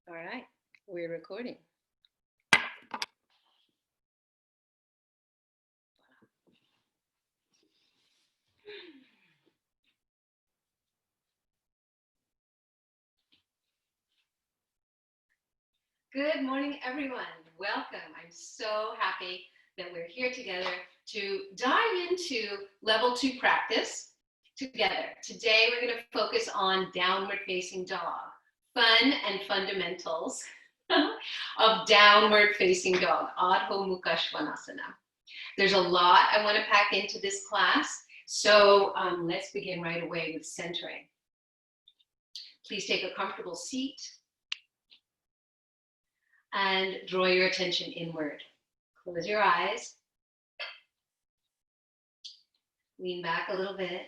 All right, we're recording. Good morning, everyone. Welcome. I'm so happy that we're here together to dive into level 2 practice together. Today, we're going to focus on downward facing dog, fun and fundamentals of downward facing dog, Adho Mukha Svanasana. There's a lot I want to pack into this class, so let's begin right away with centering. Please take a comfortable seat and draw your attention inward. Close your eyes. Lean back a little bit.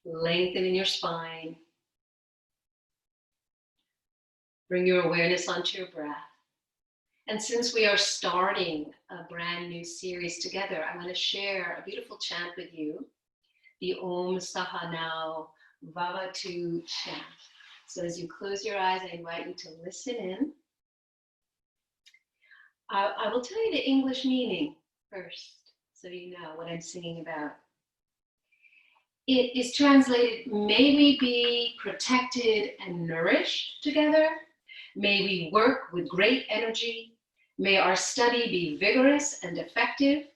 Lengthen in your spine. Bring your awareness onto your breath. And since we are starting a brand new series together, I want to share a beautiful chant with you, the Om Sahanao Vavatu chant. So as you close your eyes, I invite you to listen in. I will tell you the English meaning first, so you know what I'm singing about. It is translated, may we be protected and nourished together. May we work with great energy. May our study be vigorous and effective.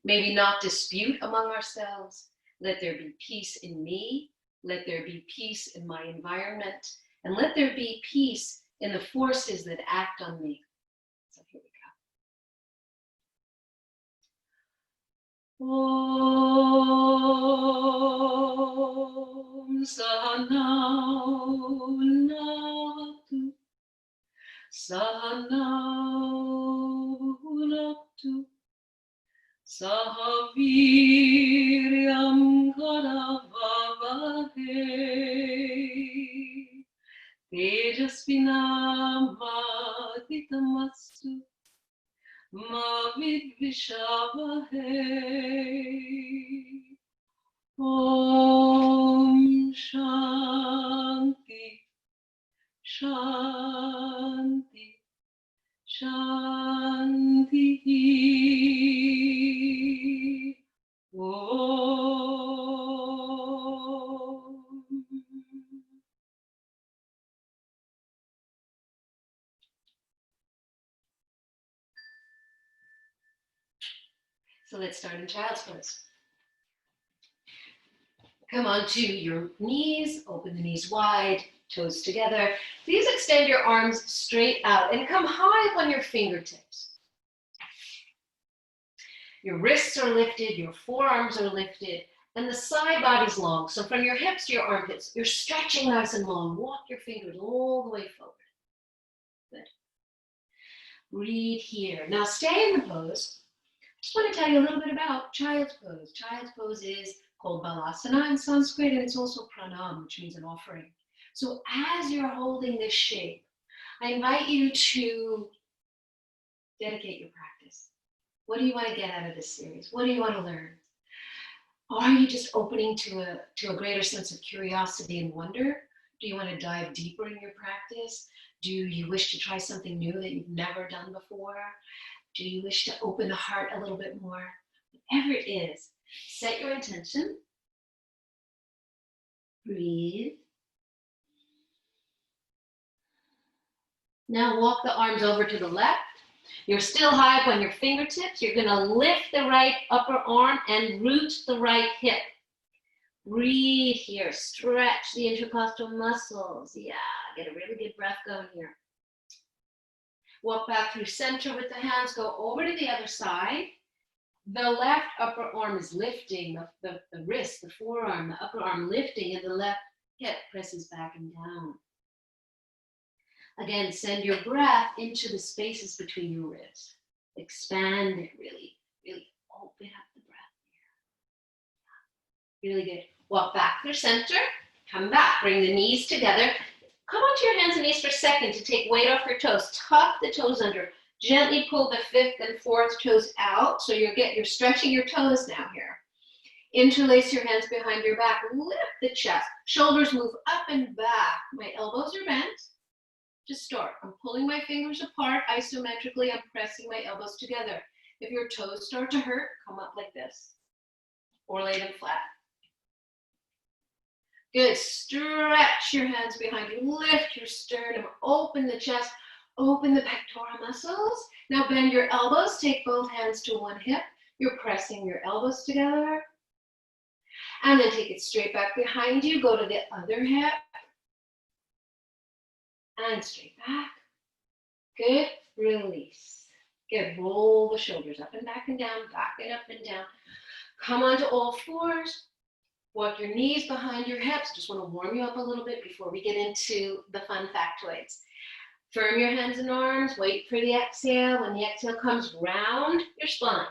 May we not dispute among ourselves. Let there be peace in me. Let there be peace in my environment. And let there be peace in the forces that act on me. So here we go. Om Sahanao Navatu Sahanao Bhunaktu Sahaviryam Karavavahe Tejasvinamavaditamastu Ma vidvishavahe. Om Shanti, Shanti, Shanti. Om. So let's start in child's pose. Come onto your knees, open the knees wide, toes together. Please extend your arms straight out and come high up on your fingertips. Your wrists are lifted, your forearms are lifted, and the side body's long. So from your hips to your armpits, you're stretching nice and long. Walk your fingers all the way forward. Good. Breathe here. Now stay in the pose. I just want to tell you a little bit about child's pose. Child's pose is called balasana in Sanskrit, and it's also pranam, which means an offering. So as you're holding this shape, I invite you to dedicate your practice. What do you want to get out of this series? What do you want to learn? Or are you just opening to a greater sense of curiosity and wonder? Do you want to dive deeper in your practice? Do you wish to try something new that you've never done before? Do you wish to open the heart a little bit more? Whatever it is, set your intention. Breathe. Now walk the arms over to the left. You're still high up on your fingertips. You're going to lift the right upper arm and root the right hip. Breathe here. Stretch the intercostal muscles. Yeah, get a really good breath going here. Walk back through center with the hands. Go over to the other side. The left upper arm is lifting, the wrist, the forearm, the upper arm lifting, and the left hip presses back and down. Again, send your breath into the spaces between your ribs. Expand it really, really open up the breath here. Really good. Walk back through center, come back, bring the knees together. Come onto your hands and knees for a second to take weight off your toes. Tuck the toes under. Gently pull the fifth and fourth toes out. So you're stretching your toes now here. Interlace your hands behind your back. Lift the chest. Shoulders move up and back. My elbows are bent. To start, I'm pulling my fingers apart isometrically. I'm pressing my elbows together. If your toes start to hurt, come up like this or lay them flat. Good. Stretch your hands behind you. Lift your sternum. Open the chest. Open the pectoral muscles. Now bend your elbows. Take both hands to one hip. You're pressing your elbows together. And then take it straight back behind you. Go to the other hip. And straight back. Good. Release. Good. Roll the shoulders up and down, back and up and down. Come onto all fours. Walk your knees behind your hips. Just want to warm you up a little bit before we get into the fun factoids. Firm your hands and arms. Wait for the exhale. When the exhale comes, round your spine.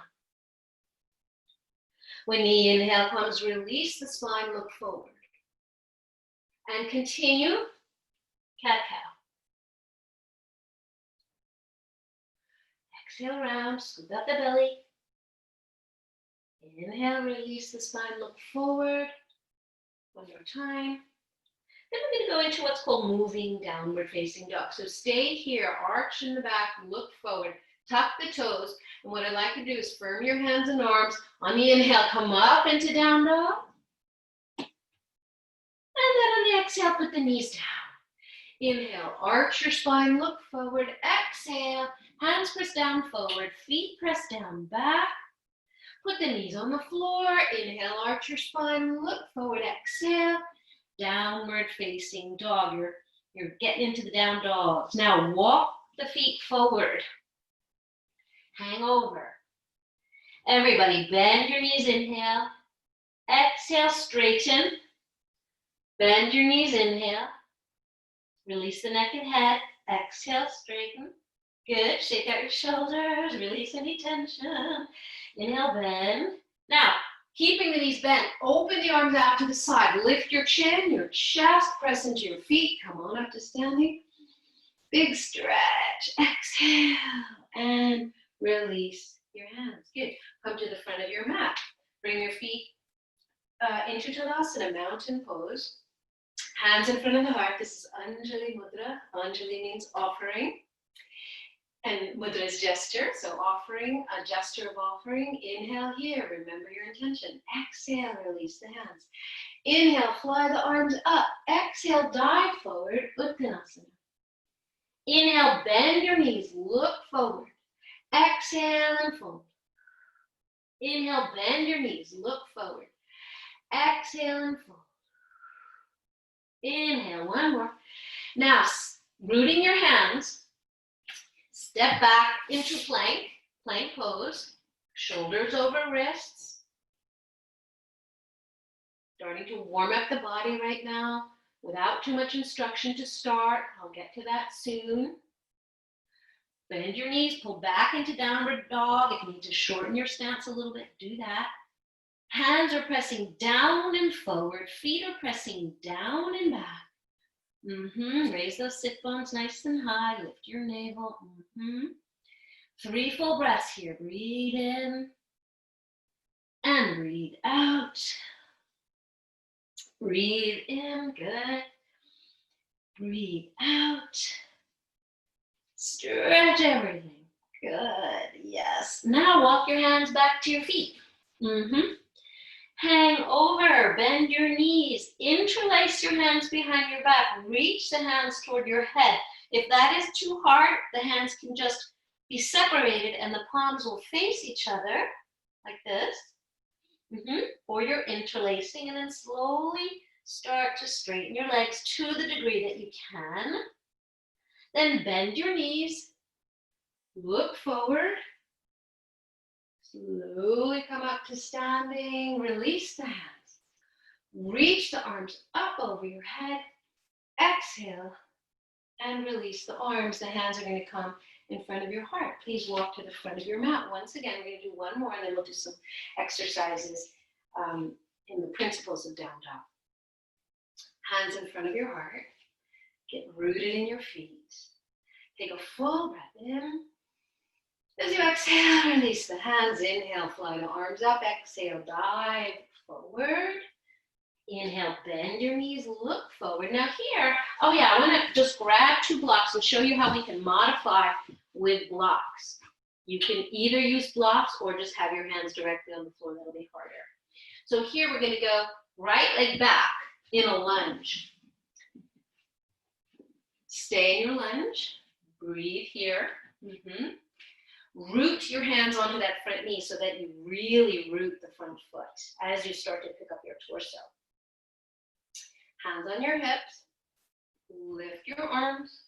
When the inhale comes, release the spine, look forward. And continue, cat-cow. Exhale, round, scoop up the belly. Inhale, release the spine, look forward. One more time. Then we're going to go into what's called moving downward facing dog. So stay here, arch in the back, look forward, tuck the toes. And what I like to do is firm your hands and arms. On the inhale, come up into down dog. And then on the exhale, put the knees down. Inhale, arch your spine, look forward. Exhale, hands press down forward, feet press down back. Put the knees on the floor. Inhale, arch your spine, look forward. Exhale, downward facing dog. You're getting into the down dogs. Now walk the feet forward. Hang over. Everybody, bend your knees, inhale. Exhale, straighten. Bend your knees, inhale. Release the neck and head. Exhale, straighten. Good. Shake out your shoulders. Release any tension. Inhale, bend. Now, keeping the knees bent, open the arms out to the side. Lift your chin, your chest, press into your feet. Come on up to standing. Big stretch. Exhale. And release your hands. Good. Come to the front of your mat. Bring your feet into Tadasana, mountain pose. Hands in front of the heart. This is Anjali Mudra. Anjali means offering. And mudra is gesture. So offering, a gesture of offering. Inhale here. Remember your intention. Exhale, release the hands. Inhale, fly the arms up. Exhale, dive forward. Uttanasana. Inhale, bend your knees. Look forward. Exhale and fold. Inhale, bend your knees. Look forward. Exhale and fold. Inhale, one more. Now, rooting your hands, step back into plank, plank pose, shoulders over wrists. Starting to warm up the body right now without too much instruction to start. I'll get to that soon. Bend your knees, pull back into downward dog. If you need to shorten your stance a little bit, do that. Hands are pressing down and forward. Feet are pressing down and back. Raise those sit bones nice and high. Lift your navel. 3 full breaths here. Breathe in and breathe out. Breathe in. Good. Breathe out. Stretch everything. Good. Yes. Now walk your hands back to your feet. Hang over, bend your knees, interlace your hands behind your back, reach the hands toward your head. If that is too hard, the hands can just be separated and the palms will face each other like this. Or you're interlacing and then slowly start to straighten your legs to the degree that you can. Then bend your knees, look forward. Slowly come up to standing, release the hands. Reach the arms up over your head. Exhale and release the arms. The hands are going to come in front of your heart. Please walk to the front of your mat. Once again, we're going to do one more and then we'll do some exercises in the principles of down dog. Hands in front of your heart. Get rooted in your feet. Take a full breath in. As you exhale, release the hands. Inhale, fly the arms up. Exhale, dive forward. Inhale, bend your knees, look forward. Now here, oh yeah, I want to just grab 2 blocks and show you how we can modify with blocks. You can either use blocks or just have your hands directly on the floor. That'll be harder. So here we're going to go right leg back in a lunge. Stay in your lunge. Breathe here. Root your hands onto that front knee so that you really root the front foot as you start to pick up your torso. Hands on your hips. Lift your arms.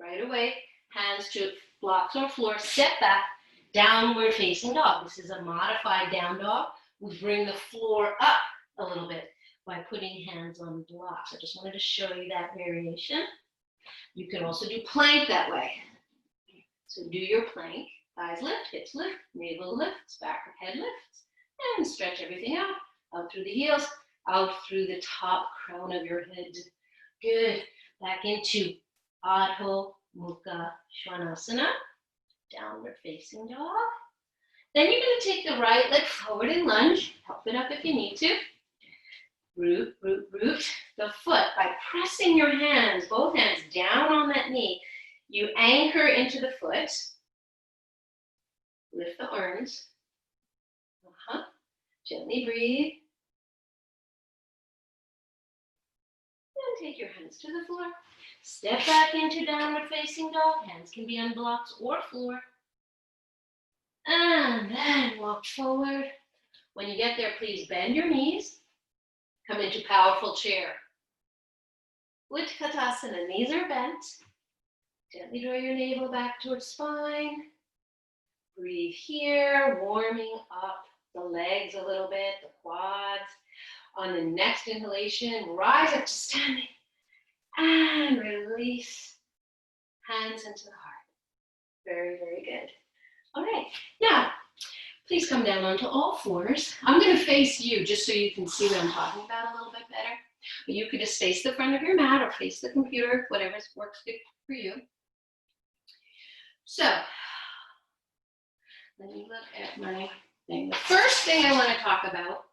Right away. Hands to blocks or floor. Step back. Downward facing dog. This is a modified down dog. We bring the floor up a little bit by putting hands on blocks. I just wanted to show you that variation. You can also do plank that way. So do your plank. Thighs lift, hips lift, navel lifts, back of head lifts, and stretch everything out. Out through the heels, out through the top crown of your head. Good. Back into Adho Mukha Svanasana. Downward facing dog. Then you're going to take the right leg forward and lunge. Help it up if you need to. Root, root, root the foot by pressing your hands, both hands down on that knee. You anchor into the foot. Lift the arms. Gently breathe. And take your hands to the floor. Step back into downward facing dog. Hands can be on blocks or floor. And then walk forward. When you get there, please bend your knees. Come into powerful chair. Utkatasana, knees are bent. Gently draw your navel back towards spine. Breathe here, warming up the legs a little bit, the quads. On the next inhalation, rise up to standing. And release. Hands into the heart. Very, very good. All right, now, please come down onto all fours. I'm going to face you just so you can see what I'm talking about a little bit better. But you could just face the front of your mat or face the computer, whatever works good for you. So, let me look at my thing. The first thing I want to talk about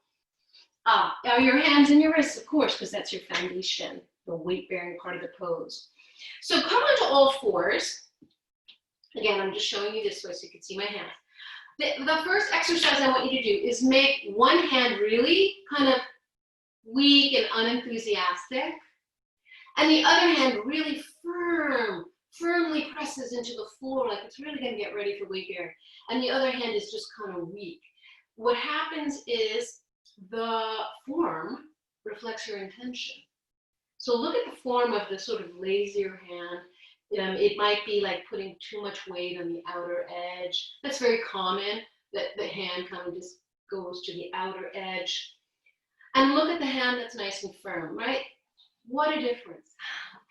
are your hands and your wrists, of course, because that's your foundation, the weight-bearing part of the pose. So come onto all fours. Again, I'm just showing you this way so you can see my hands. The first exercise I want you to do is make one hand really kind of weak and unenthusiastic, and the other hand really firmly presses into the floor like it's really going to get ready for weight bearing, and the other hand is just kind of weak. What happens is the form reflects your intention. So look at the form of the sort of lazier hand. It might be like putting too much weight on the outer edge. That's very common, that the hand kind of just goes to the outer edge. And look at the hand that's nice and firm, right? What a difference.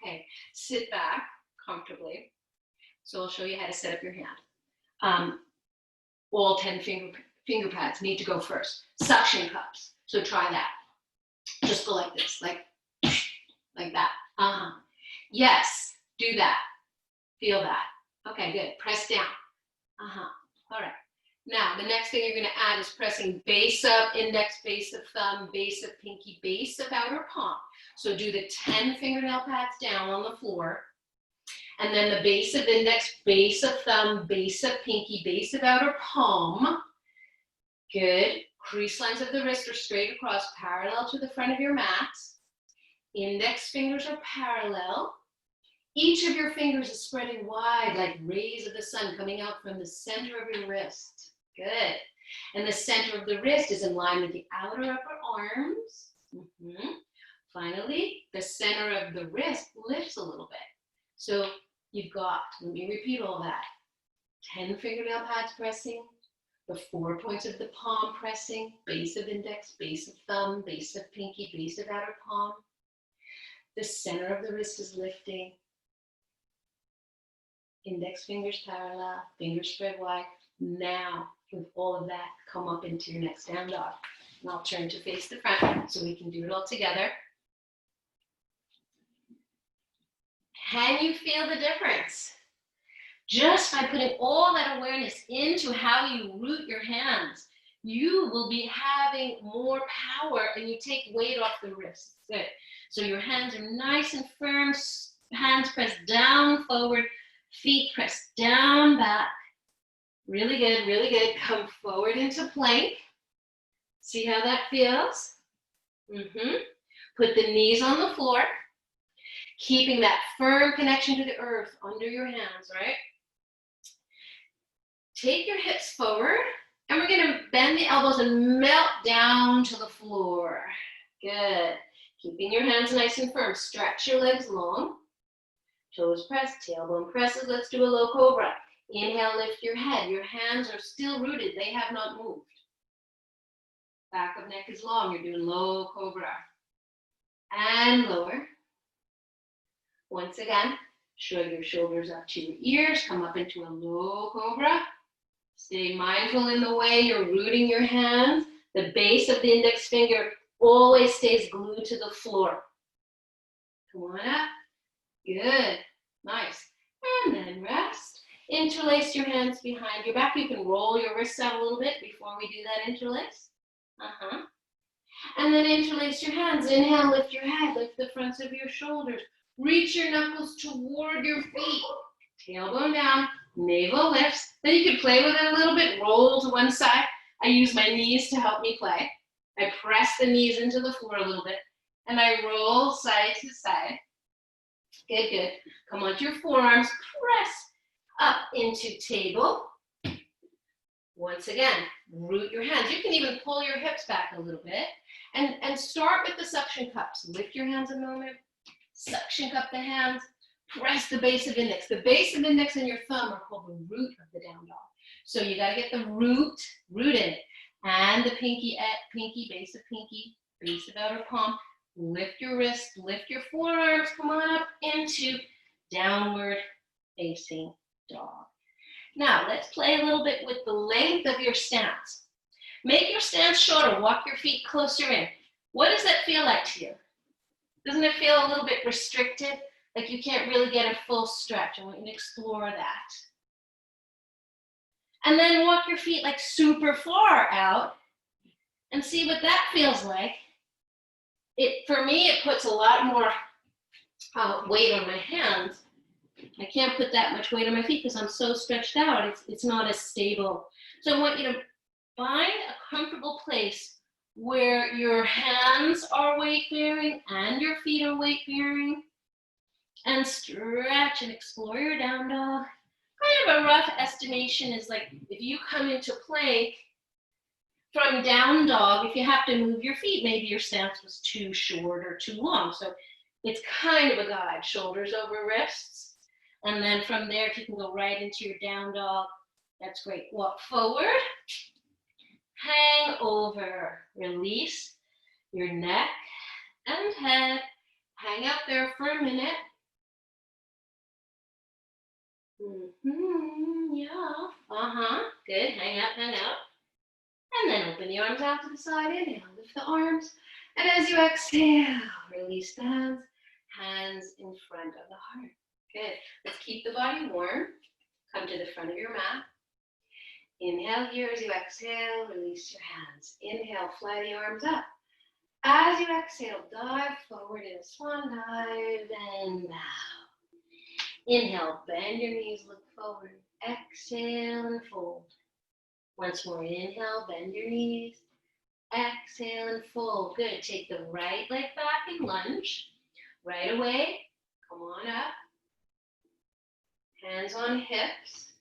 Okay, sit back comfortably. So I'll show you how to set up your hand. All 10 finger pads need to go first. Suction cups. So try that. Just go like this, like that. Yes, do that. Feel that. Okay, good. Press down. All right. Now, the next thing you're going to add is pressing base of index, base of thumb, base of pinky, base of outer palm. So do the 10 fingernail pads down on the floor. And then the base of index, base of thumb, base of pinky, base of outer palm. Good. Crease lines of the wrist are straight across, parallel to the front of your mat. Index fingers are parallel. Each of your fingers is spreading wide like rays of the sun coming out from the center of your wrist. Good. And the center of the wrist is in line with the outer upper arms. Finally, the center of the wrist lifts a little bit. So you've got, let me repeat all that, 10 fingernail pads pressing, the 4 points of the palm pressing, base of index, base of thumb, base of pinky, base of outer palm. The center of the wrist is lifting. Index fingers parallel, fingers spread wide. Now, with all of that, come up into your next down dog. And I'll turn to face the front so we can do it all together. Can you feel the difference? Just by putting all that awareness into how you root your hands, you will be having more power and you take weight off the wrists. Good. So your hands are nice and firm, hands pressed down forward, feet pressed down back. Really good, really good. Come forward into plank. See how that feels? Put the knees on the floor, keeping that firm connection to the earth under your hands, right? Take your hips forward, and we're gonna bend the elbows and melt down to the floor. Good. Keeping your hands nice and firm. Stretch your legs long. Toes pressed, tailbone presses. Let's do a low cobra. Inhale, lift your head. Your hands are still rooted. They have not moved. Back of neck is long. You're doing low cobra. And lower. Once again, shrug your shoulders up to your ears. Come up into a low cobra. Stay mindful in the way you're rooting your hands. The base of the index finger always stays glued to the floor. Come on up. Good. Nice. And then rest. Interlace your hands behind your back. You can roll your wrists out a little bit before we do that interlace. And then interlace your hands. Inhale, lift your head. Lift the fronts of your shoulders. Reach your knuckles toward your feet. Tailbone down. Navel lifts. Then you can play with it a little bit. Roll to one side. I use my knees to help me play. I press the knees into the floor a little bit. And I roll side to side. Good, good. Come onto your forearms. Press up into table. Once again, root your hands. You can even pull your hips back a little bit. And start with the suction cups. Lift your hands a moment. Suction cup the hands. Press the base of index. The base of index and your thumb are called the root of the down dog. So you got to get the root in it. And the pinky, base of pinky, base of outer palm. Lift your wrist, lift your forearms. Come on up into downward facing dog. Now, let's play a little bit with the length of your stance. Make your stance shorter. Walk your feet closer in. What does that feel like to you? Doesn't it feel a little bit restricted? Like you can't really get a full stretch. I want you to explore that. And then walk your feet like super far out and see what that feels like. For me, it puts a lot more weight on my hands. I can't put that much weight on my feet because I'm so stretched out. It's not as stable. So I want you to find a comfortable place where your hands are weight-bearing and your feet are weight-bearing. And stretch and explore your down dog. Kind of a rough estimation is like if you come into plank from down dog, if you have to move your feet, maybe your stance was too short or too long. So it's kind of a guide, shoulders over wrists. And then from there, if you can go right into your down dog, that's great. Walk forward, hang over, release your neck and head. Hang out there for a minute. Yeah. Good. Hang out, hang out. And then open the arms out to the side. Inhale, lift the arms. And as you exhale, release the hands. Hands in front of the heart. Good. Let's keep the body warm. Come to the front of your mat. Inhale here as you exhale, release your hands. Inhale, fly the arms up. As you exhale, dive forward in a swan dive and bow. Inhale, bend your knees, look forward. Exhale and fold. Once more, inhale, bend your knees. Exhale and fold. Good. Take the right leg back and lunge. Right away, come on up. Hands on hips.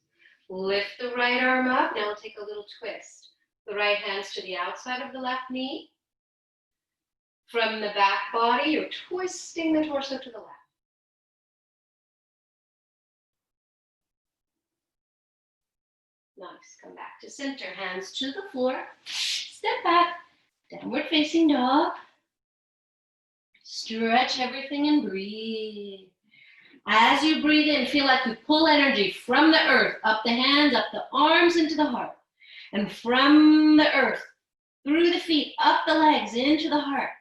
Lift the right arm up. Now we'll take a little twist. The right hand's to the outside of the left knee. From the back body, you're twisting the torso to the left. Nice. Come back to center. Hands to the floor. Step back. Downward facing dog. Stretch everything and breathe. As you breathe in, feel like you pull energy from the earth, up the hands, up the arms, into the heart. And from the earth, through the feet, up the legs, into the heart.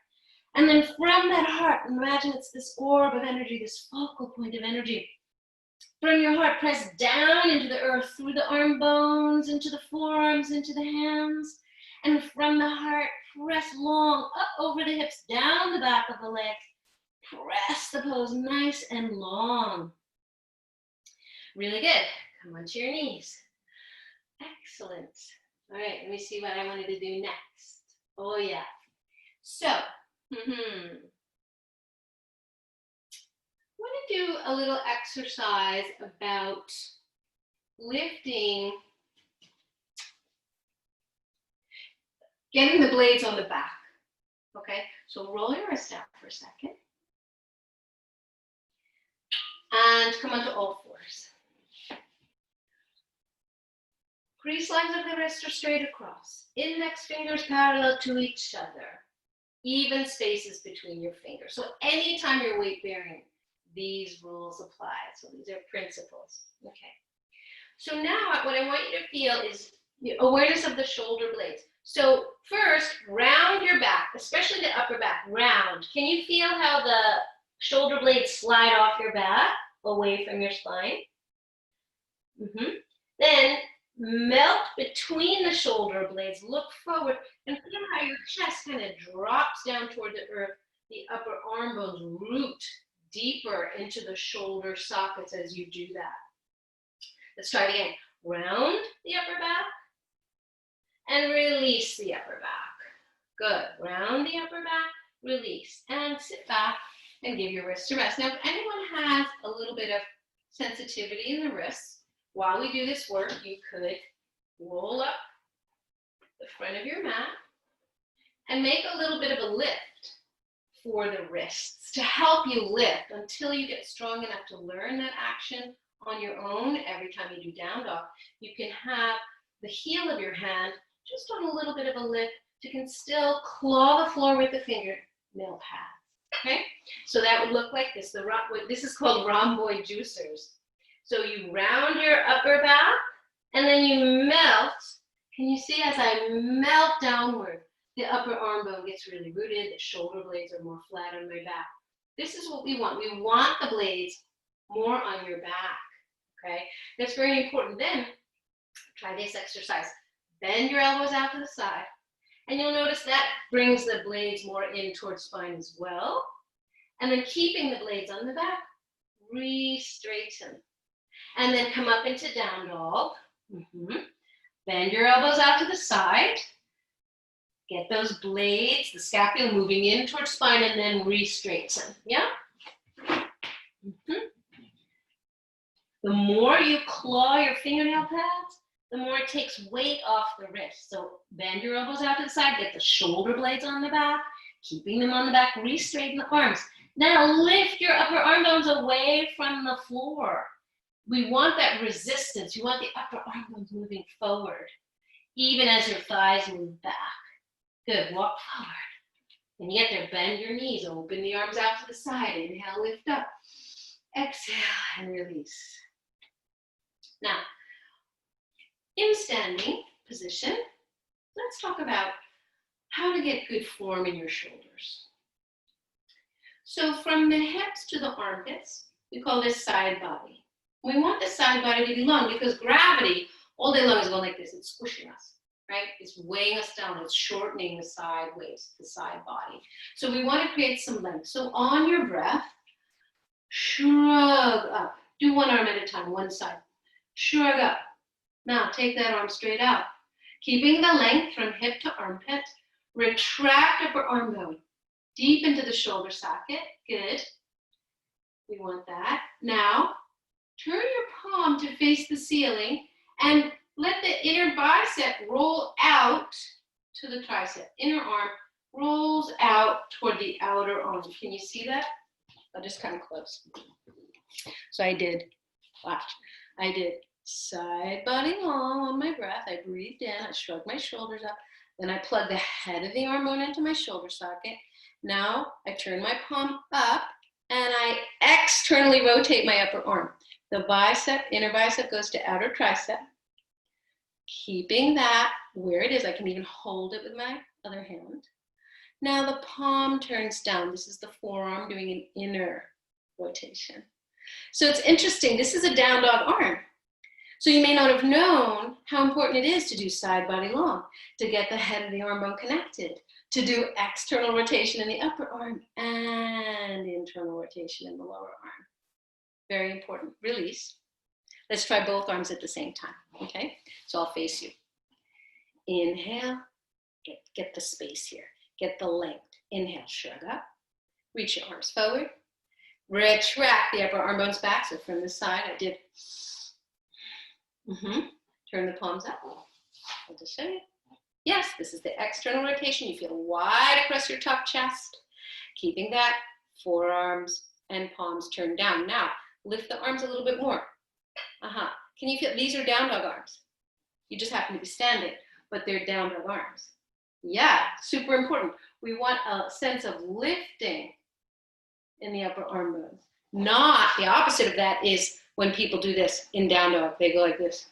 And then from that heart, imagine it's this orb of energy, this focal point of energy. From your heart, press down into the earth, through the arm bones, into the forearms, into the hands. And from the heart, press long up over the hips, down the back of the legs. Press the pose nice and long. Really good. Come onto your knees. Excellent. All right, let me see what I wanted to do next. Oh, yeah. So, I want to do a little exercise about lifting, getting the blades on the back. Okay, so roll your wrist out for a second. And come onto all fours. Crease lines of the wrist are straight across. Index fingers parallel to each other. Even spaces between your fingers. So anytime you're weight bearing, these rules apply. So these are principles. Okay. So now what I want you to feel is the awareness of the shoulder blades. So first, round your back, especially the upper back, round. Can you feel how the shoulder blades slide off your back, away from your spine? Then melt between the shoulder blades, look forward, and feel how your chest kind of drops down toward the earth. The upper arm bones root deeper into the shoulder sockets as you do that. Let's try it again. Round the upper back and release the upper back. Good. Round the upper back, release, and sit back and give your wrist a rest. Now, if anyone has a little bit of sensitivity in the wrists, while we do this work, you could roll up the front of your mat and make a little bit of a lift for the wrists to help you lift until you get strong enough to learn that action on your own. Every time you do down dog, you can have the heel of your hand just on a little bit of a lift. You can still claw the floor with the fingernail pads. Okay, so that would look like this. This is called rhomboid juicers. So you round your upper back and then you melt. Can you see as I melt downward, the upper arm bone gets really rooted, the shoulder blades are more flat on my back. This is what we want. We want the blades more on your back, okay? That's very important. Then try this exercise. Bend your elbows out to the side, and you'll notice that brings the blades more in towards spine as well. And then keeping the blades on the back, re-straighten. And then come up into down dog. Bend your elbows out to the side. Get those blades, the scapula moving in towards spine, and then re-straighten. Yeah? The more you claw your fingernail pads, the more it takes weight off the wrist. So bend your elbows out to the side, get the shoulder blades on the back, keeping them on the back, re-straighten the arms. Now lift your upper arm bones away from the floor. We want that resistance. You want the upper arm bones moving forward, even as your thighs move back. Good, walk forward. When you get there, bend your knees, open the arms out to the side. Inhale, lift up. Exhale, and release. Now, in standing position, let's talk about how to get good form in your shoulders. So from the hips to the armpits, we call this side body. We want the side body to be long because gravity all day long is going like this. It's squishing us, right? It's weighing us down. It's shortening the side waist, the side body. So we want to create some length. So on your breath, shrug up. Do one arm at a time, one side. Shrug up. Now take that arm straight out. Keeping the length from hip to armpit. Retract upper arm bone. Deep into the shoulder socket. Good. We want that. Now, turn your palm to face the ceiling and let the inner bicep roll out to the tricep. Inner arm rolls out toward the outer arm. Can you see that? I'll just come close. So I did side body long on my breath. I breathed in, I shrugged my shoulders up. Then I plugged the head of the arm bone into my shoulder socket. Now I turn my palm up and I externally rotate my upper arm. The bicep, inner bicep goes to outer tricep. Keeping that where it is, I can even hold it with my other hand. Now the palm turns down. This is the forearm doing an inner rotation. So it's interesting. This is a down dog arm. So you may not have known how important it is to do side body long, to get the head of the arm bone connected, to do external rotation in the upper arm and internal rotation in the lower arm. Very important. Release. Let's try both arms at the same time, okay? So I'll face you. Inhale, get the space here. Get the length. Inhale, shrug up. Reach your arms forward. Retract the upper arm bones back. So from the side, I did. Turn the palms up. I'll just show you. Yes, this is the external rotation. You feel wide across your top chest. Keeping that, forearms and palms turned down. Now, lift the arms a little bit more. Can you feel, these are down dog arms. You just happen to be standing, but they're down dog arms. Yeah, super important. We want a sense of lifting in the upper arm bones. Not, the opposite of that is when people do this in down dog, they go like this.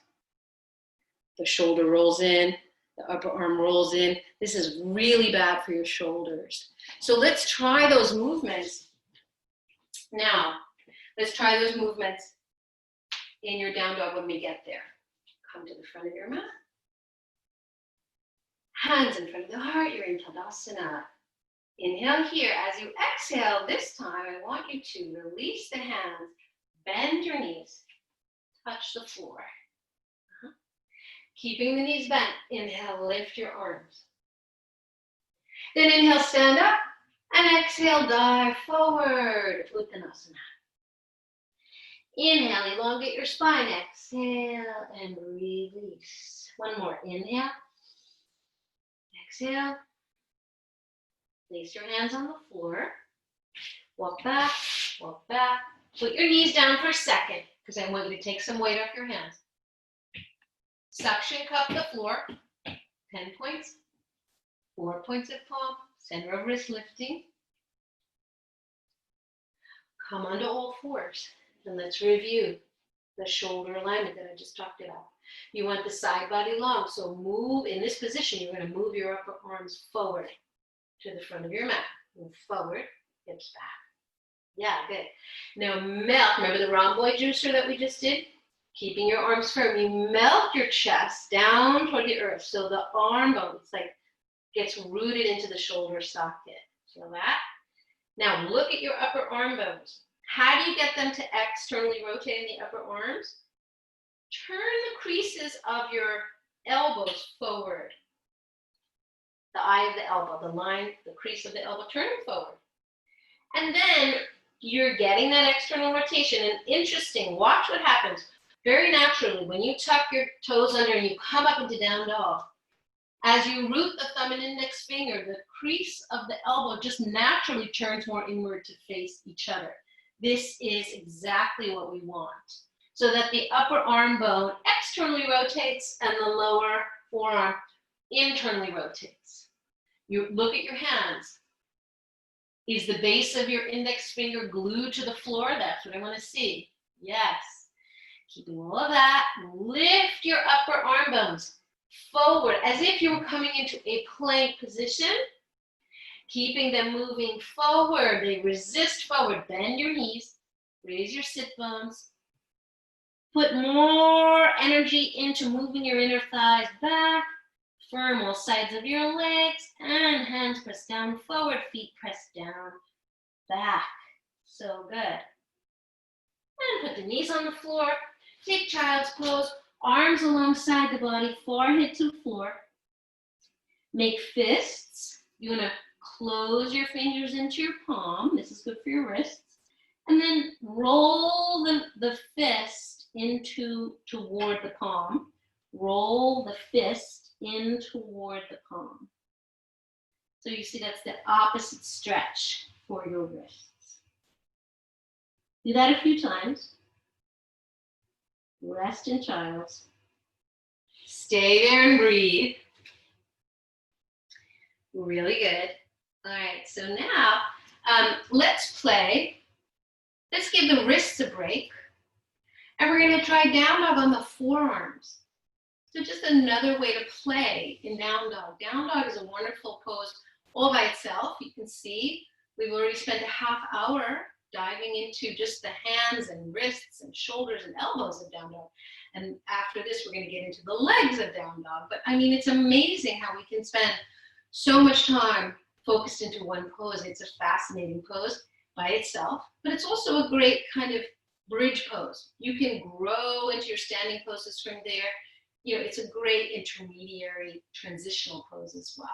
The shoulder rolls in, the upper arm rolls in. This is really bad for your shoulders. So let's try those movements. Now, let's try those movements in your down dog when we get there. Come to the front of your mat. Hands in front of the heart, you're in Tadasana. Inhale here. As you exhale this time, I want you to release the hands, bend your knees, touch the floor. Keeping the knees bent, inhale, lift your arms. Then inhale, stand up, and exhale, dive forward, Uttanasana. Inhale, elongate your spine, exhale, and release. One more, inhale, exhale, place your hands on the floor, walk back, put your knees down for a second, because I want you to take some weight off your hands. Suction cup the floor, 10 points, 4 points of palm, center of wrist lifting. Come onto all fours, and let's review the shoulder alignment that I just talked about. You want the side body long, so move in this position. You're going to move your upper arms forward to the front of your mat. Move forward, hips back. Yeah, good. Now melt, remember the rhomboid juicer that we just did? Keeping your arms firm, you melt your chest down toward the earth. So the arm bone, it's like gets rooted into the shoulder socket. Feel that? Now look at your upper arm bones. How do you get them to externally rotate in the upper arms? Turn the creases of your elbows forward. The eye of the elbow, the line, the crease of the elbow, turn them forward. And then you're getting that external rotation. And interesting, watch what happens. Very naturally, when you tuck your toes under and you come up into down dog, as you root the thumb and index finger, the crease of the elbow just naturally turns more inward to face each other. This is exactly what we want. So that the upper arm bone externally rotates and the lower forearm internally rotates. You look at your hands. Is the base of your index finger glued to the floor? That's what I want to see. Yes. Keeping all of that, lift your upper arm bones forward as if you were coming into a plank position. Keeping them moving forward. They resist forward. Bend your knees. Raise your sit bones. Put more energy into moving your inner thighs back. Firm all sides of your legs. And hands press down forward. Feet press down back. So good. And put the knees on the floor. Take child's pose. Arms alongside the body. Forehead to the floor. Make fists. You want to close your fingers into your palm. This is good for your wrists. And then roll the fist toward the palm. Roll the fist in toward the palm. So you see that's the opposite stretch for your wrists. Do that a few times. Rest in child's. Stay there and breathe. Really good. All right, so now let's play. Let's give the wrists a break. And we're going to try down dog on the forearms. So just another way to play in down dog. Down dog is a wonderful pose all by itself. You can see we've already spent a half hour diving into just the hands and wrists and shoulders and elbows of down dog. And after this, we're going to get into the legs of down dog. But I mean, it's amazing how we can spend so much time focused into one pose. It's a fascinating pose by itself, but it's also a great kind of bridge pose. You can grow into your standing poses from there. You know, it's a great intermediary transitional pose as well.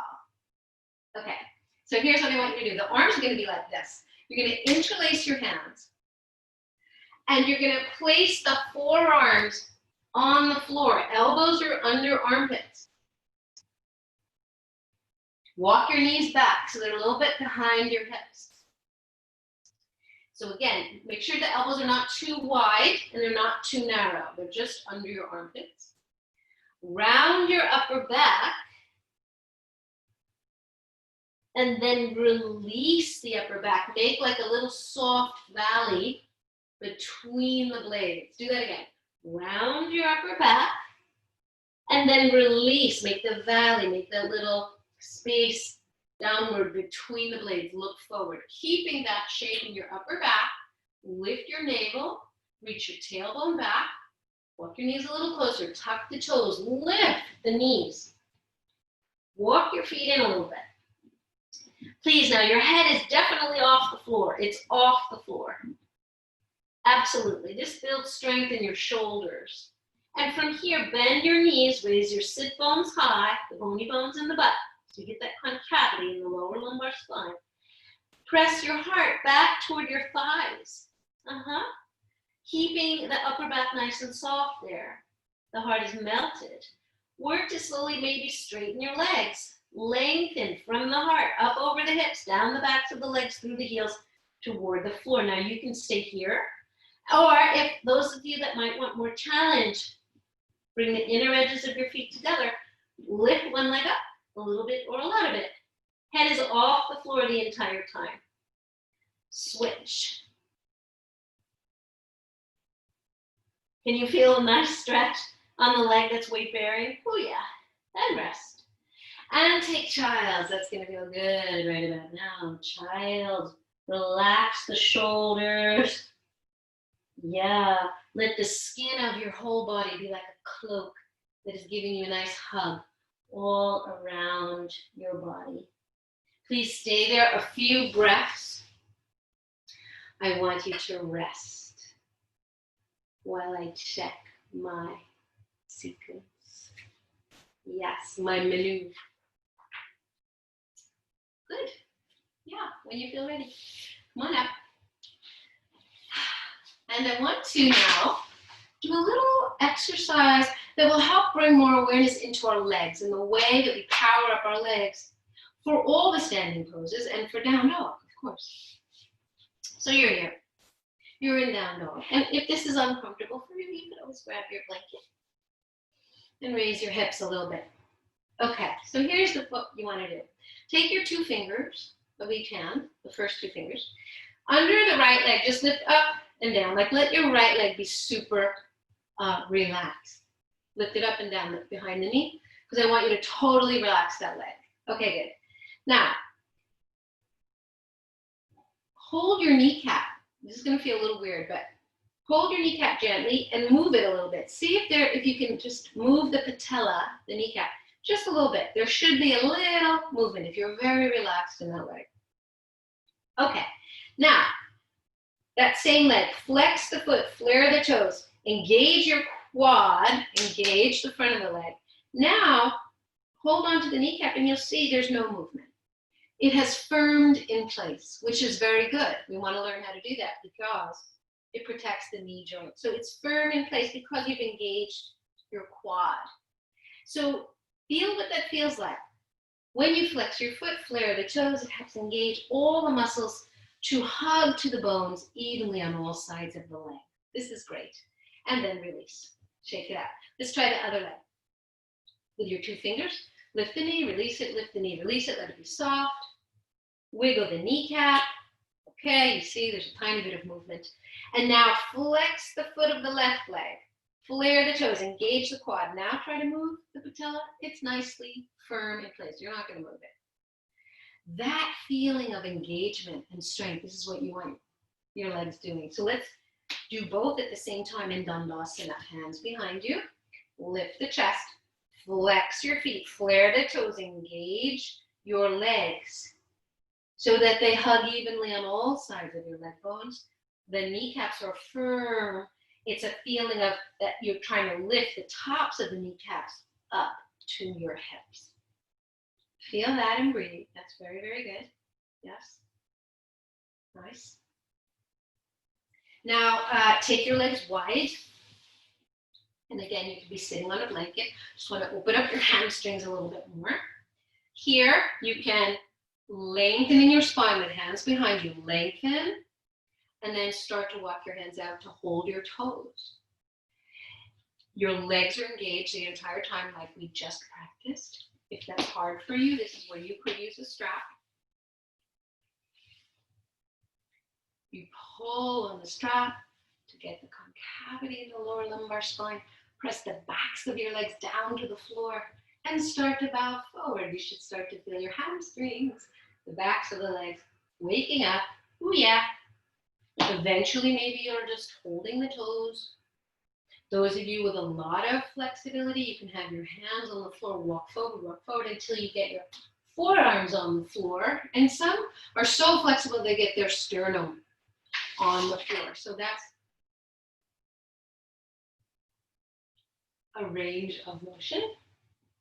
Okay, so here's what I want you to do. The arms are going to be like this. You're going to interlace your hands, and you're going to place the forearms on the floor. Elbows are under armpits. Walk your knees back so they're a little bit behind your hips. So again, make sure the elbows are not too wide and they're not too narrow. They're just under your armpits. Round your upper back. And then release the upper back. Make like a little soft valley between the blades. Do that again. Round your upper back. And then release. Make the valley. Make that little space downward between the blades. Look forward. Keeping that shape in your upper back. Lift your navel. Reach your tailbone back. Walk your knees a little closer. Tuck the toes. Lift the knees. Walk your feet in a little bit. Please, now your head is definitely off the floor. It's off the floor. Absolutely. This builds strength in your shoulders. And from here, bend your knees, raise your sit bones high, the bony bones in the butt. So you get that concavity in the lower lumbar spine. Press your heart back toward your thighs. Keeping the upper back nice and soft there. The heart is melted. Work to slowly maybe straighten your legs. Lengthen from the heart, up over the hips, down the backs of the legs, through the heels, toward the floor. Now you can stay here. Or if those of you that might want more challenge, bring the inner edges of your feet together. Lift one leg up a little bit or a lot of it. Head is off the floor the entire time. Switch. Can you feel a nice stretch on the leg that's weight bearing? Oh yeah. And rest. And take child. That's going to feel good right about now. Child. Relax the shoulders. Yeah. Let the skin of your whole body be like a cloak that is giving you a nice hug all around your body. Please stay there a few breaths. I want you to rest while I check my sequence. Yes, my maneuver. Good. Yeah, when you feel ready. Come on up. And I want to now do a little exercise that will help bring more awareness into our legs and the way that we power up our legs for all the standing poses and for down dog, of course. So you're here. You're in down dog. And if this is uncomfortable for you, you can always grab your blanket and raise your hips a little bit. Okay, so here's what you want to do. Take your 2 fingers of each hand, the first 2 fingers, under the right leg. Just lift up and down. Like let your right leg be super relaxed. Lift it up and down, lift behind the knee, because I want you to totally relax that leg. Okay, good. Now, hold your kneecap. This is going to feel a little weird, but hold your kneecap gently and move it a little bit. See if you can just move the patella, the kneecap, just a little bit. There should be a little movement if you're very relaxed in that leg. Okay, now, that same leg, flex the foot, flare the toes, engage your quad, engage the front of the leg. Now, hold on to the kneecap and you'll see there's no movement. It has firmed in place, which is very good. We want to learn how to do that because it protects the knee joint. So it's firm in place because you've engaged your quad. So feel what that feels like. When you flex your foot, flare the toes, it helps engage all the muscles to hug to the bones evenly on all sides of the leg. This is great. And then release. Shake it out. Let's try the other leg. With your 2 fingers, lift the knee, release it, lift the knee, release it, let it be soft. Wiggle the kneecap. Okay, you see there's a tiny bit of movement. And now flex the foot of the left leg. Flare the toes, engage the quad. Now try to move the patella. It's nicely firm in place. You're not going to move it. That feeling of engagement and strength, this is what you want. your legs doing? So let's do both at the same time in Dandasana. Hands behind you. Lift the chest. Flex your feet. Flare the toes. Engage your legs so that they hug evenly on all sides of your leg bones. The kneecaps are firm. It's a feeling of that you're trying to lift the tops of the kneecaps up to your hips. Feel that and breathe. That's very, very good. Yes. Nice. Now, take your legs wide. And again, you could be sitting on a blanket. Just want to open up your hamstrings a little bit more. Here, you can lengthen in your spine with hands behind you. Lengthen. And then start to walk your hands out to hold your toes. Your legs are engaged the entire time like we just practiced. If that's hard for you, this is where you could use a strap. You pull on the strap to get the concavity in the lower lumbar spine. Press the backs of your legs down to the floor and start to bow forward. You should start to feel your hamstrings, the backs of the legs waking up. Ooh, yeah. Eventually, maybe you're just holding the toes. Those of you with a lot of flexibility, you can have your hands on the floor, walk forward until you get your forearms on the floor. And some are so flexible they get their sternum on the floor. So that's a range of motion.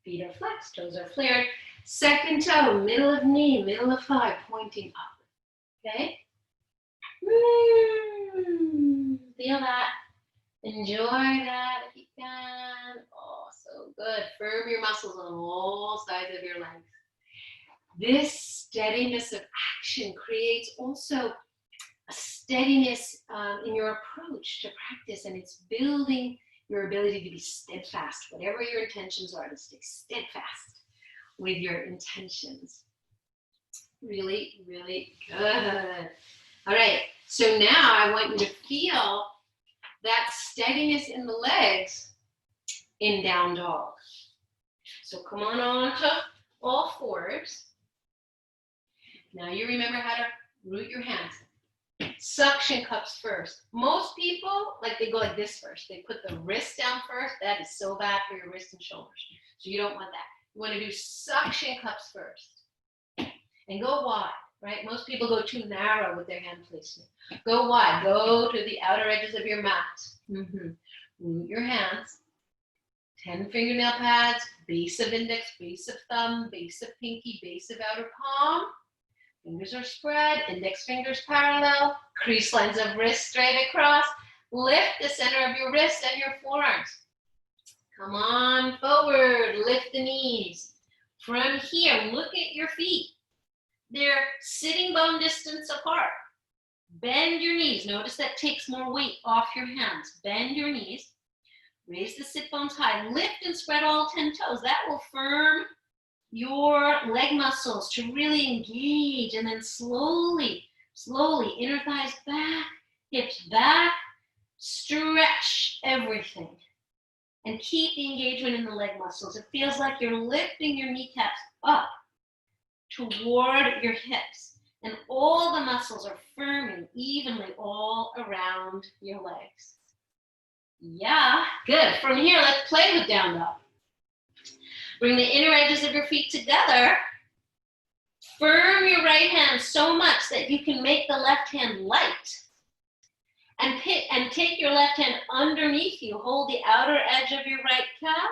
Feet are flexed, toes are flared. Second toe, middle of knee, middle of thigh, pointing up. Okay? Feel that. Enjoy that if you can. Oh, so good. Firm your muscles on all sides of your legs. This steadiness of action creates also a steadiness in your approach to practice, and it's building your ability to be steadfast, whatever your intentions are, to stay steadfast with your intentions. Really, really good. All right, so now I want you to feel that steadiness in the legs in down dog. So come on to all fours. Now you remember how to root your hands. Suction cups first. Most people, they go like this first. They put the wrist down first. That is so bad for your wrists and shoulders. So you don't want that. You want to do suction cups first. And go wide, right? Most people go too narrow with their hand placement. Go wide. Go to the outer edges of your mat. Root your hands. 10 fingernail pads, base of index, base of thumb, base of pinky, base of outer palm. Fingers are spread, index fingers parallel, crease lines of wrist straight across. Lift the center of your wrist and your forearms. Come on forward, lift the knees. From here, look at your feet. They're sitting bone distance apart. Bend your knees. Notice that takes more weight off your hands. Bend your knees. Raise the sit bones high. Lift and spread all 10 toes. That will firm your leg muscles to really engage. And then slowly, inner thighs back, hips back. Stretch everything. And keep the engagement in the leg muscles. It feels like you're lifting your kneecaps up toward your hips. And all the muscles are firming evenly all around your legs. Yeah, good. From here, let's play with down dog. Bring the inner edges of your feet together. Firm your right hand so much that you can make the left hand light. And take your left hand underneath you. Hold the outer edge of your right calf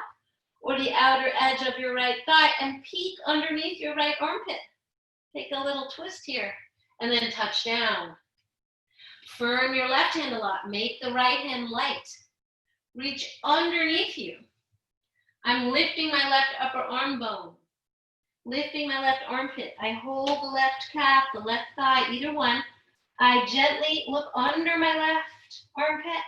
or the outer edge of your right thigh and peek underneath your right armpit. Take a little twist here and then touch down. Firm your left hand a lot. Make the right hand light. Reach underneath you. I'm lifting my left upper arm bone. Lifting my left armpit. I hold the left calf, the left thigh, either one. I gently look under my left armpit.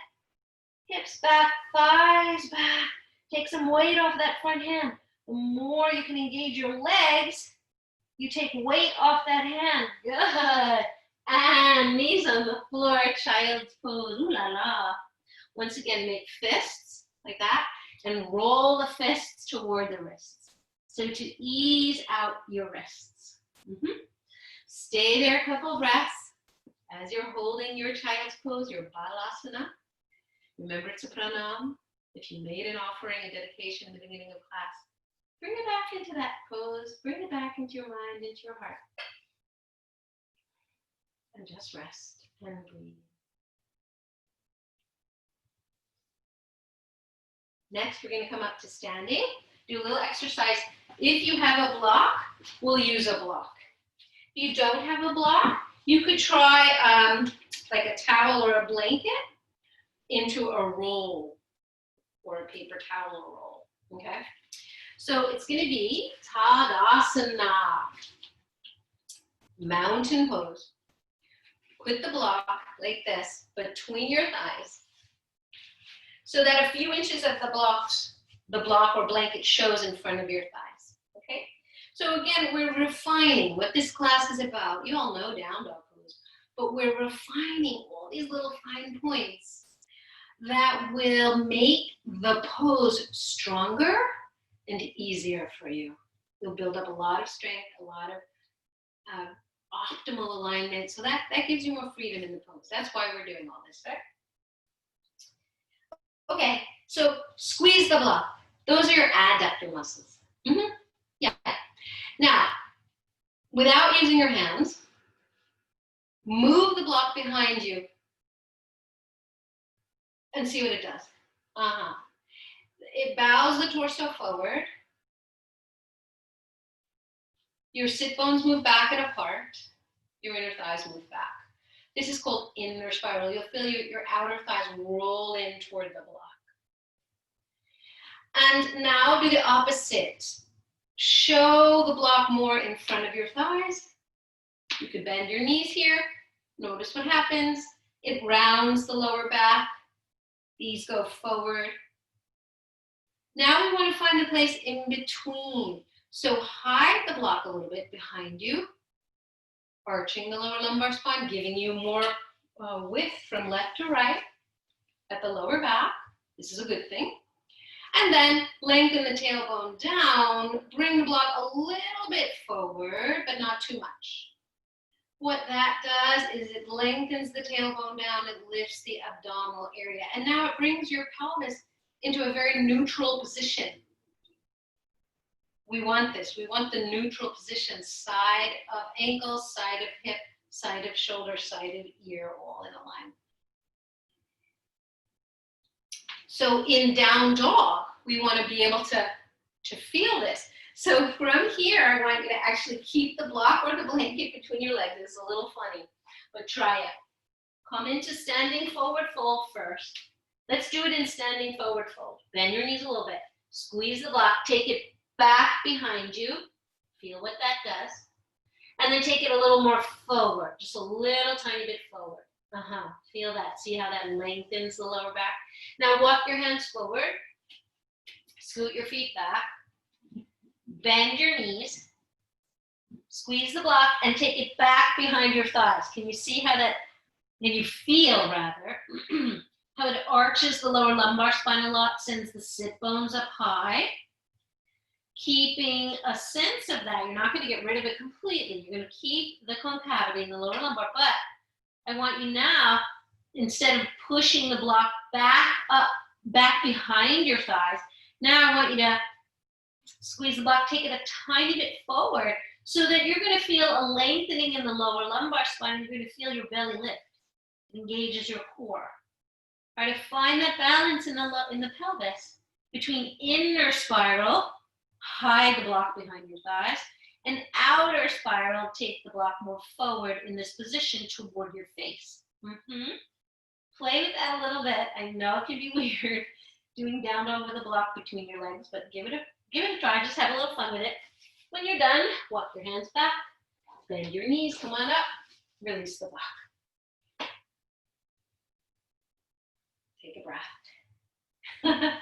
Hips back, thighs back. Take some weight off that front hand. The more you can engage your legs, you take weight off that hand. Good. And knees on the floor, child's pose. Ooh la la. Once again, make fists like that and roll the fists toward the wrists. So to ease out your wrists. Stay there a couple breaths. As you're holding your child's pose, your balasana, remember it's a pranam. If you made an offering, a dedication in the beginning of class, bring it back into that pose, bring it back into your mind, into your heart. And just rest and breathe. Next, we're going to come up to standing, do a little exercise. If you have a block, we'll use a block. If you don't have a block, you could try like a towel or a blanket into a roll or a paper towel roll, okay? So it's going to be Tadasana, mountain pose. Put the block like this between your thighs so that a few inches of the block or blanket shows in front of your thighs, okay? So again, we're refining what this class is about. You all know down dog pose, but we're refining all these little fine points that will make the pose stronger and easier for you. You'll build up a lot of strength, a lot of optimal alignment. So that gives you more freedom in the pose. That's why we're doing all this, right? Okay, so squeeze the block. Those are your adductor muscles. Yeah. Now, without using your hands, move the block behind you and see what it does. It bows the torso forward. Your sit bones move back and apart. Your inner thighs move back. This is called inner spiral. You'll feel your outer thighs roll in toward the block. And now do the opposite. Show the block more in front of your thighs. You could bend your knees here. Notice what happens. It rounds the lower back. These go forward. Now we want to find the place in between. So hide the block a little bit behind you, arching the lower lumbar spine, giving you more width from left to right at the lower back. This is a good thing. And then lengthen the tailbone down, bring the block a little bit forward, but not too much. What that does is it lengthens the tailbone down, it lifts the abdominal area, and now it brings your pelvis into a very neutral position. We want this. We want the neutral position, side of ankle, side of hip, side of shoulder, side of ear, all in alignment. So in down dog, we want to be able to feel this. So from here, I want you to actually keep the block or the blanket between your legs. It's a little funny, but try it. Come into standing forward fold first. Let's do it in standing forward fold. Bend your knees a little bit. Squeeze the block. Take it back behind you. Feel what that does. And then take it a little more forward. Just a little tiny bit forward. Feel that. See how that lengthens the lower back? Now walk your hands forward. Scoot your feet back. Bend your knees. Squeeze the block and take it back behind your thighs. Can you see how that, can you feel rather, how it arches the lower lumbar spine a lot, sends the sit bones up high. Keeping a sense of that. You're not going to get rid of it completely. You're going to keep the concavity in the lower lumbar, but I want you now, instead of pushing the block back up, back behind your thighs, now I want you to squeeze the block, take it a tiny bit forward so that you're going to feel a lengthening in the lower lumbar spine. You're going to feel your belly lift. It engages your core. Try to find that balance in the pelvis between inner spiral, hide the block behind your thighs, and outer spiral, take the block more forward in this position toward your face. Play with that a little bit. I know it can be weird doing down dog with a block between your legs, but give it a try. Just have a little fun with it. When you're done, walk your hands back, bend your knees, come on up, release the block. Take a breath.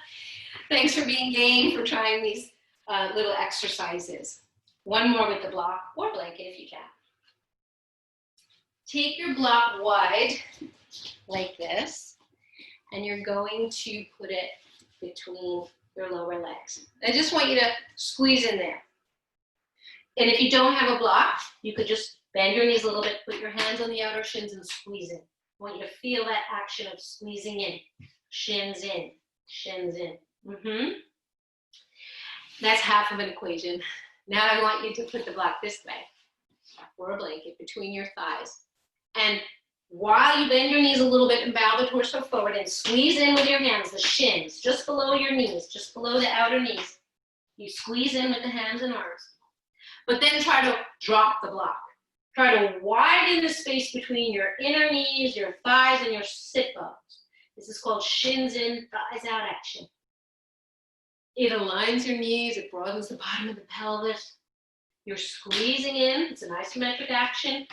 Thanks for being game, for trying these little exercises. One more with the block or blanket if you can. Take your block wide like this, and you're going to put it between your lower legs. I just want you to squeeze in there. And if you don't have a block, you could just Bend your knees a little bit, put your hands on the outer shins and squeeze in. I want you to feel that action of squeezing in. Shins in, shins in. That's half of an equation. Now I want you to put the block this way, or a blanket between your thighs. And while you bend your knees a little bit and bow the torso forward and squeeze in with your hands, the shins, just below your knees, just below the outer knees. You squeeze in with the hands and arms. But then try to drop the block. Try to widen the space between your inner knees, your thighs, and your sit bones. This is called shins in, thighs out action. It aligns your knees, it broadens the bottom of the pelvis. You're squeezing in, it's an isometric action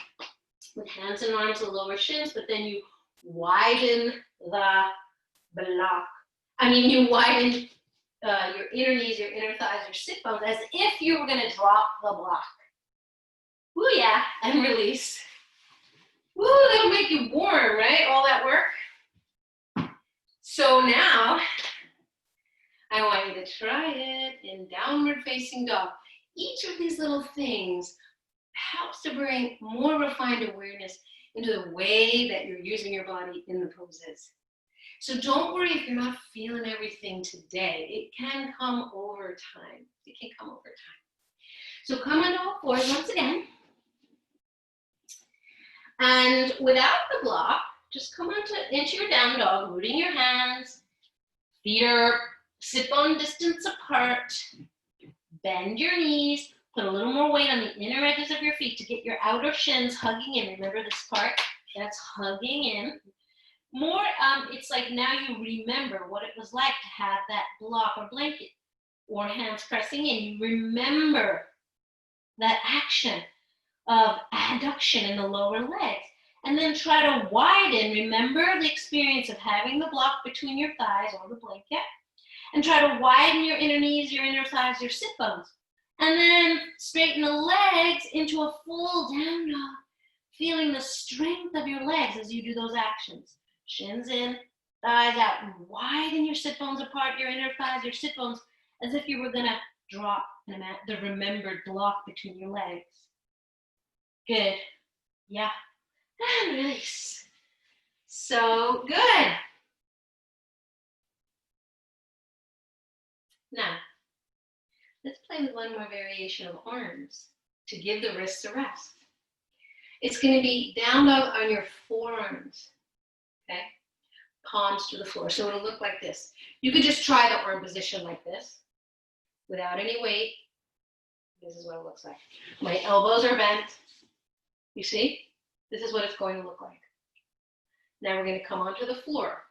with hands and arms, the lower shins, but then you widen the block. You widen your inner knees, your inner thighs, your sit bones, as if you were gonna drop the block. Ooh, yeah, and release. Ooh, that'll make you warm, right? All that work. So now, I want you to try it in downward facing dog. Each of these little things helps to bring more refined awareness into the way that you're using your body in the poses. So don't worry if you're not feeling everything today. It can come over time. It can come over time. So come onto all fours once again. And without the block, just come into your down dog, rooting your hands. Feet are sit bone distance apart. Bend your knees. Put a little more weight on the inner edges of your feet to get your outer shins hugging in. Remember this part? That's hugging in. More, it's like now you remember what it was like to have that block or blanket or hands pressing in. You remember that action of adduction in the lower legs. And then try to widen. Remember the experience of having the block between your thighs or the blanket. And try to widen your inner knees, your inner thighs, your sit bones. And then straighten the legs into a full down dog, feeling the strength of your legs as you do those actions. Shins in, thighs out, and widen your sit bones apart, your inner thighs, your sit bones, as if you were gonna drop the remembered block between your legs. Good. Yeah. And release. So good. Now, let's play with one more variation of arms to give the wrists a rest. It's going to be down dog on your forearms, okay? Palms to the floor. So it'll look like this. You could just try the arm position like this without any weight. This is what it looks like. My elbows are bent. You see? This is what it's going to look like. Now we're going to come onto the floor.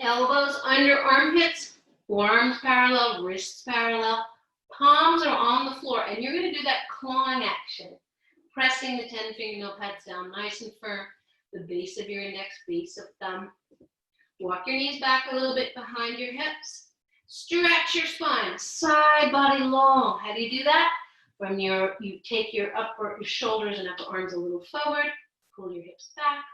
Elbows under armpits, forearms parallel, wrists parallel. Palms are on the floor, and you're going to do that clawing action. Pressing the 10 fingernail pads down nice and firm. The base of your index, base of thumb. Walk your knees back a little bit behind your hips. Stretch your spine, side body long. How do you do that? You take your shoulders and upper arms a little forward, pull your hips back,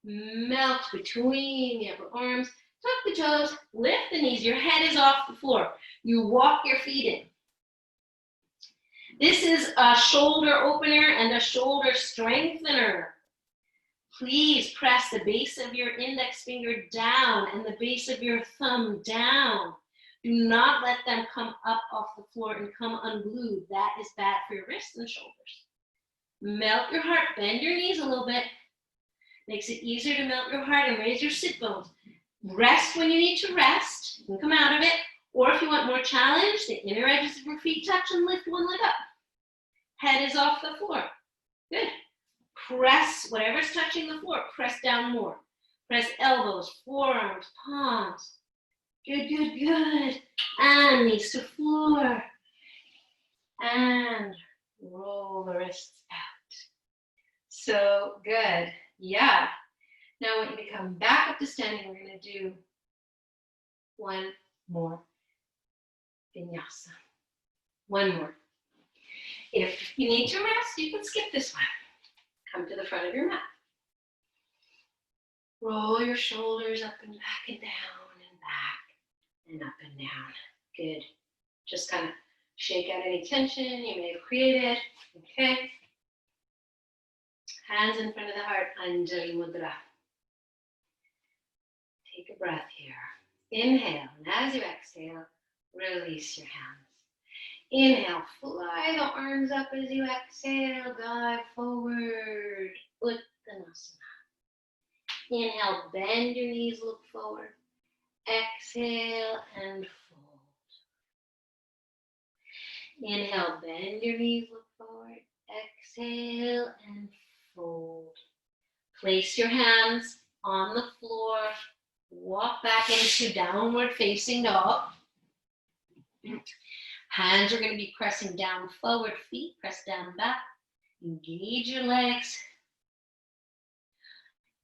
melt between the upper arms, tuck the toes, lift the knees, your head is off the floor. You walk your feet in. This is a shoulder opener and a shoulder strengthener. Please press the base of your index finger down and the base of your thumb down. Do not let them come up off the floor and come unglued. That is bad for your wrists and shoulders. Melt your heart, bend your knees a little bit. Makes it easier to melt your heart and raise your sit bones. Rest when you need to rest. You can come out of it. Or if you want more challenge, the inner edges of your feet touch and lift one leg up. Head is off the floor. Good. Press whatever's touching the floor. Press down more. Press elbows, forearms, palms. Good, good, good. And knees to floor. And roll the wrists out. So good. Yeah. Now I want you to come back up to standing. We're going to do one more vinyasa. One more. If you need to rest, you can skip this one. Come to the front of your mat. Roll your shoulders up and back and down and back. And up and down. Good. Just kind of shake out any tension you may have created. Okay. Hands in front of the heart, Anjali Mudra. Take a breath here. Inhale, and as you exhale, release your hands. Inhale, fly the arms up as you exhale, dive forward, Uttanasana. Inhale, bend your knees, look forward. Exhale and fold. Inhale, bend your knees, look forward. Exhale and fold. Place your hands on the floor. Walk back into downward facing dog. Hands are going to be pressing down forward, feet press down back. Engage your legs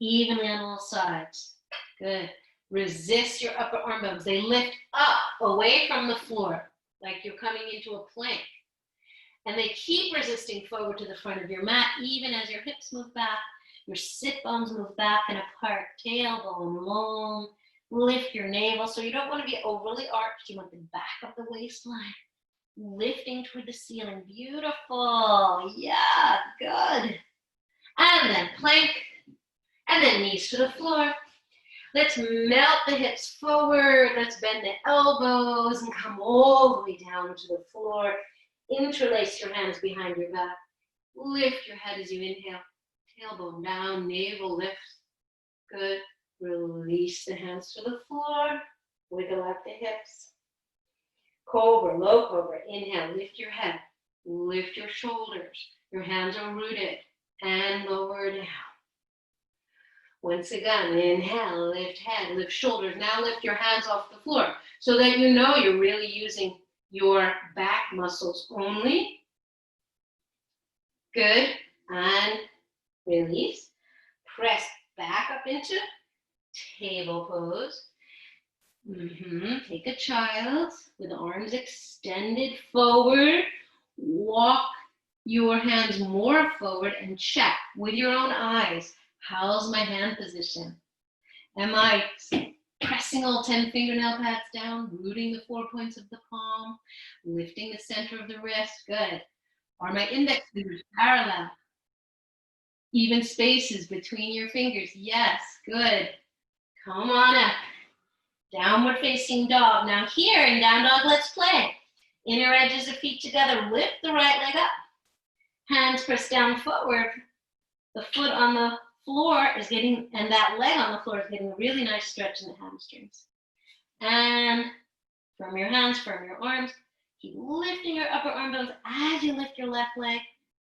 evenly on all sides. Good. Resist your upper arm bones. They lift up away from the floor like you're coming into a plank. And they keep resisting forward to the front of your mat even as your hips move back, your sit bones move back and apart, tailbone long. Lift your navel. So you don't want to be overly arched. You want the back of the waistline lifting toward the ceiling. Beautiful. Yeah, good. And then plank. And then knees to the floor. Let's melt the hips forward. Let's bend the elbows and come all the way down to the floor. Interlace your hands behind your back. Lift your head as you inhale. Tailbone down, navel lifts. Good. Release the hands to the floor. Wiggle out the hips. Cobra, low cobra. Inhale, lift your head. Lift your shoulders. Your hands are rooted. And lower down. Once again, inhale, lift head, lift shoulders. Now lift your hands off the floor so that you know you're really using your back muscles only. Good. And release. Press back up into table pose. Take a child with arms extended forward. Walk your hands more forward and check with your own eyes. How's my hand position? Am I pressing all 10 fingernail pads down, rooting the 4 points of the palm, lifting the center of the wrist? Good. Are my index fingers parallel? Even spaces between your fingers? Yes, good. Come on up. Downward facing dog. Now here in down dog, let's play. Inner edges of feet together. Lift the right leg up. Hands press down forward. The foot on the floor is getting, and that leg on the floor is getting a really nice stretch in the hamstrings. And from your hands, from your arms, keep lifting your upper arm bones as you lift your left leg.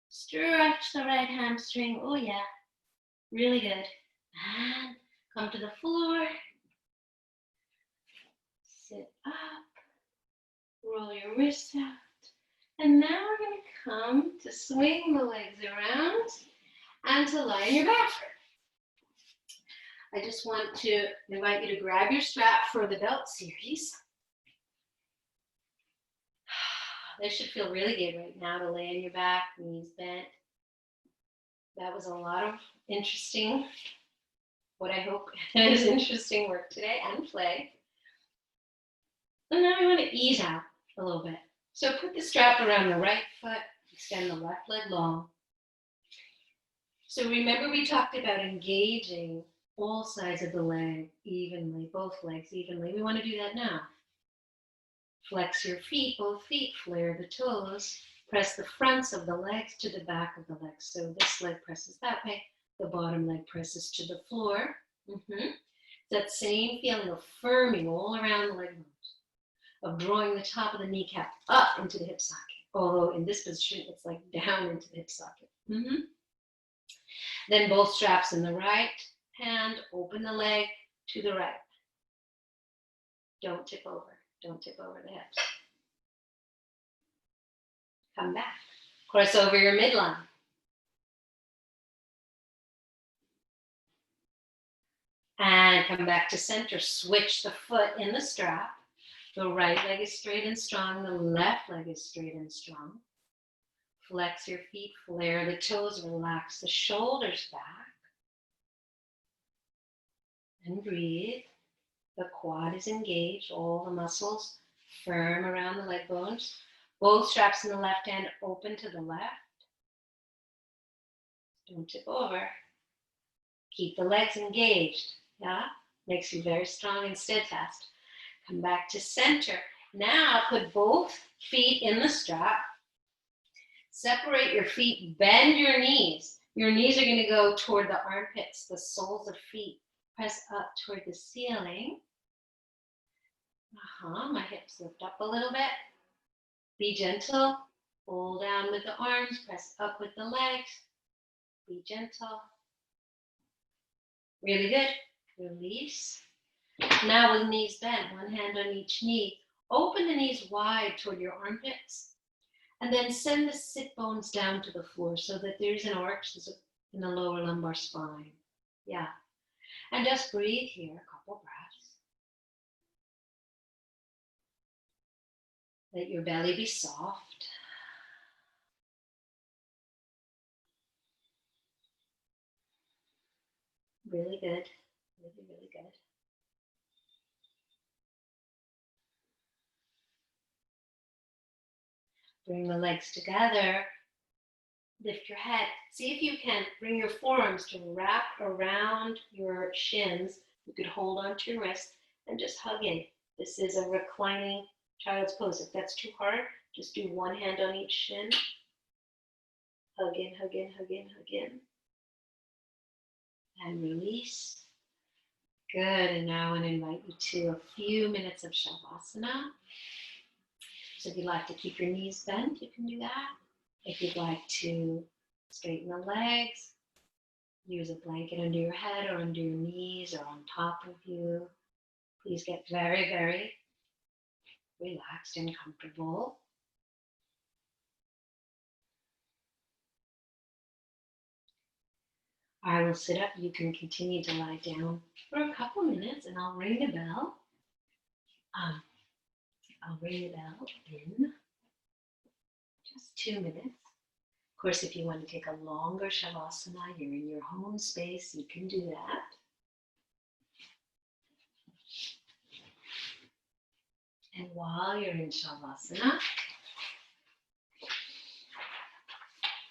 Stretch the right hamstring. Oh yeah, really good. And come to the floor. Sit up. Roll your wrists out. And now we're going to come to swing the legs around and to lie on your back. I just want to invite you to grab your strap for the belt series. This should feel really good right now to lay on your back, knees bent. That was a lot of interesting, what I hope is interesting work today and play. And now we want to ease out a little bit. So put the strap around the right foot, extend the left leg long. So remember we talked about engaging all sides of the leg evenly, both legs evenly. We want to do that now. Flex your feet, both feet, flare the toes. Press the fronts of the legs to the back of the legs. So this leg presses that way, the bottom leg presses to the floor. That same feeling of firming all around the leg bones, of drawing the top of the kneecap up into the hip socket. Although in this position, it's like down into the hip socket. Then both straps in the right hand, open the leg to the right. Don't tip over. Don't tip over the hips. Come back. Cross over your midline. And come back to center. Switch the foot in the strap. The right leg is straight and strong. The left leg is straight and strong. Flex your feet, flare the toes, relax the shoulders back. And breathe. The quad is engaged, all the muscles firm around the leg bones. Both straps in the left hand open to the left. Don't tip over. Keep the legs engaged. Yeah? Makes you very strong and steadfast. Come back to center. Now put both feet in the strap. Separate your feet. Bend your knees. Your knees are going to go toward the armpits, the soles of feet. Press up toward the ceiling. My hips lift up a little bit. Be gentle. Pull down with the arms. Press up with the legs. Be gentle. Really good. Release. Now with knees bent, one hand on each knee. Open the knees wide toward your armpits. And then send the sit bones down to the floor so that there's an arch in the lower lumbar spine. Yeah. And just breathe here, a couple breaths. Let your belly be soft. Really good. Really, really good. Bring the legs together. Lift your head. See if you can bring your forearms to wrap around your shins. You could hold onto your wrist and just hug in. This is a reclining child's pose. If that's too hard, just do one hand on each shin. Hug in, hug in, hug in, hug in. And release. Good. And now I want to invite you to a few minutes of Shavasana. So if you'd like to keep your knees bent, you can do that. If you'd like to straighten the legs, use a blanket under your head or under your knees or on top of you. Please get very, very relaxed and comfortable. I will sit up. You can continue to lie down for a couple minutes and I'll ring the bell. I'll ring the bell in just 2 minutes. Of course, if you want to take a longer Shavasana, you're in your home space, you can do that. And while you're in Shavasana,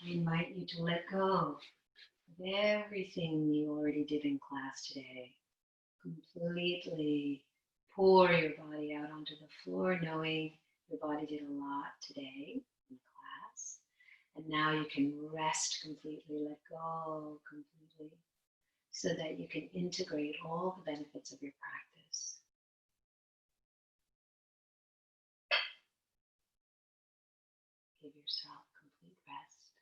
I invite you to let go of everything you already did in class today. Completely pour your body out onto the floor, knowing your body did a lot today in class. And now you can rest completely, let go completely, so that you can integrate all the benefits of your practice. Give yourself complete rest.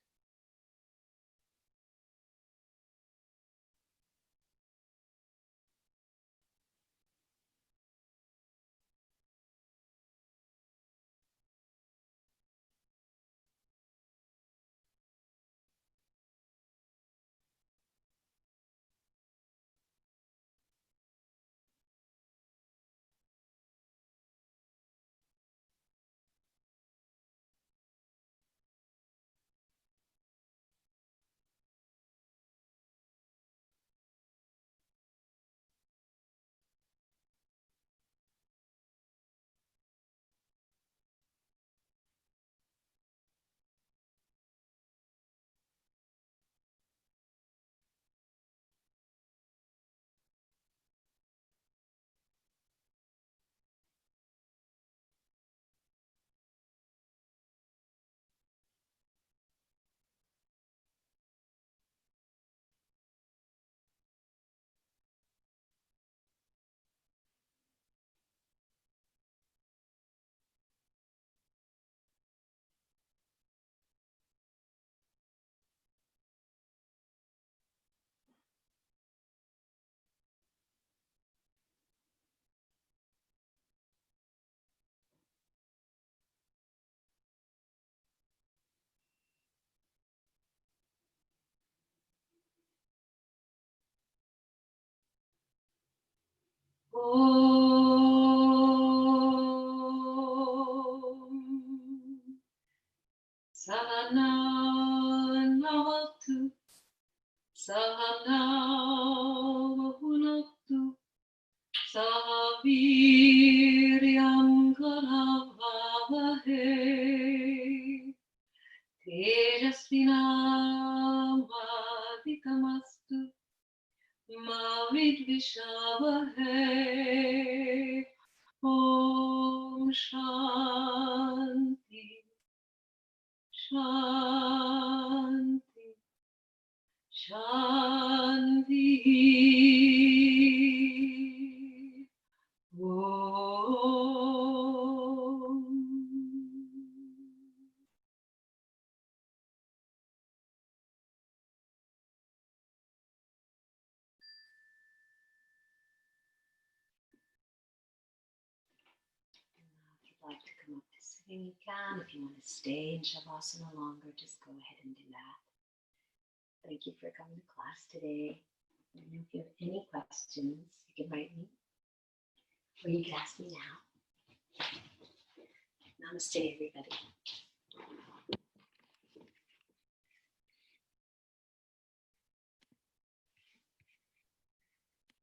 Sahana Navatu, Sahana Hunatu, Sahaviryam Karavavahe, Tejasvinam Shanti. Om Shanti. Shanti. Shanti. Om. If you'd like to come up to sitting, you can. If you want to stay in Shavasana longer, just go ahead and do that. Thank you for coming to class today. And if you have any questions, you can write me, or you can ask me now. Namaste, everybody.